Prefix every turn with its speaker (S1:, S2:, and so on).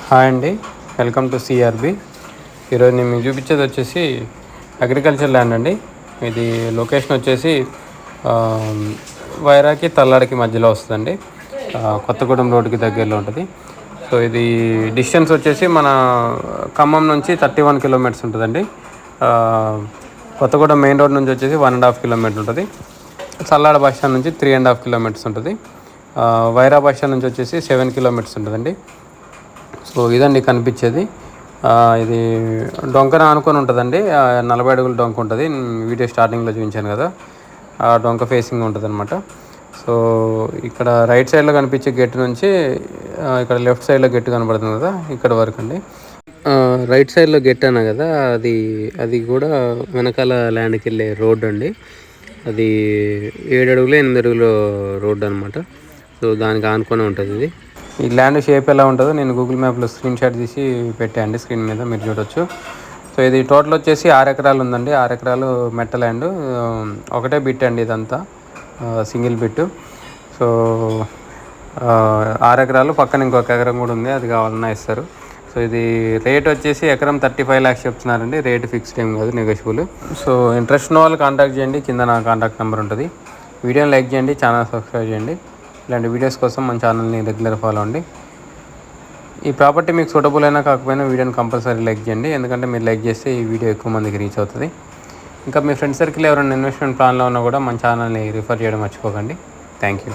S1: Hi అండి, welcome to CRB. ఈరోజు నేను మీకు చూపించేది వచ్చేసి అగ్రికల్చర్ ల్యాండ్ అండి. ఇది లొకేషన్ వచ్చేసి వైరాకి తల్లాడికి మధ్యలో వస్తుందండి. కొత్తగూడెం రోడ్డుకి దగ్గరలో ఉంటుంది. సో ఇది డిస్టెన్స్ వచ్చేసి మన ఖమ్మం నుంచి 31 కిలోమీటర్స్ ఉంటుందండి. కొత్తగూడెం మెయిన్ రోడ్ నుంచి వచ్చేసి 1.5 కిలోమీటర్ ఉంటుంది. చల్లాడ బస్ స్టాండ్ నుంచి 3.5 కిలోమీటర్స్ ఉంటుంది. వైరా బస్ స్టాండ్ నుంచి వచ్చేసి 7 కిలోమీటర్స్ ఉంటుందండి. సో ఇదండి కనిపించేది. ఇది డొంకన ఆనుకొని ఉంటుందండి. 40 అడుగుల డొంక ఉంటుంది. వీడియో స్టార్టింగ్లో చూపించాను కదా, ఆ డొంక ఫేసింగ్ ఉంటుంది అనమాట. సో ఇక్కడ రైట్ సైడ్లో కనిపించే గేట్ నుంచి ఇక్కడ లెఫ్ట్ సైడ్లో గేట్ కనబడుతుంది కదా, ఇక్కడ వరకు అండి. రైట్ సైడ్లో గేట్ అన్నా కదా, అది కూడా వెనకాల ల్యాండ్కి వెళ్ళే రోడ్డు అండి. అది 7 అడుగులు 8 అడుగుల రోడ్డు అనమాట. సో దానికి ఆనుకొని ఉంటుంది ఇది. ఈ ల్యాండ్ షేప్ ఎలా ఉంటుందో నేను గూగుల్ మ్యాప్లో స్క్రీన్ షాట్ తీసి పెట్టాయండి, స్క్రీన్ మీద మీరు చూడొచ్చు. సో ఇది టోటల్ వచ్చేసి 6 ఎకరాలు ఉందండి. 6 ఎకరాలు మెట్ట ల్యాండ్, ఒకటే బిట్ అండి ఇదంతా, సింగిల్ బిట్. సో 6 ఎకరాలు పక్కన ఇంకొక ఎకరం కూడా ఉంది, అది కావాలన్నా ఇస్తారు. సో ఇది రేట్ వచ్చేసి ఎకరం 35 lakhs చెప్తున్నారండి. రేట్ ఫిక్స్డ్ ఏం కాదు, నెగోషియబుల్. సో ఇంట్రెస్ట్ ఉన్న వాళ్ళు కాంటాక్ట్ చేయండి, కింద నా కాంటాక్ట్ నెంబర్ ఉంటుంది. వీడియోని లైక్ చేయండి, ఛానల్ సబ్స్క్రైబ్ చేయండి. ఇలాంటి వీడియోస్ కోసం మన ఛానల్ని రెగ్యులర్ ఫాలో అండి. ఈ ప్రాపర్టీ మీకు సూటబుల్ అయినా కాకపోయినా వీడియోని కంపల్సరీ లైక్ చేయండి, ఎందుకంటే మీరు లైక్ చేస్తే ఈ వీడియో ఎక్కువ మందికి రీచ్ అవుతుంది. ఇంకా మీ ఫ్రెండ్ సర్కిల్ ఎవరైనా ఇన్వెస్ట్మెంట్ ప్లాన్లో ఉన్నా కూడా మన ఛానల్ని రిఫర్ చేయడం మర్చిపోకండి. Thank you.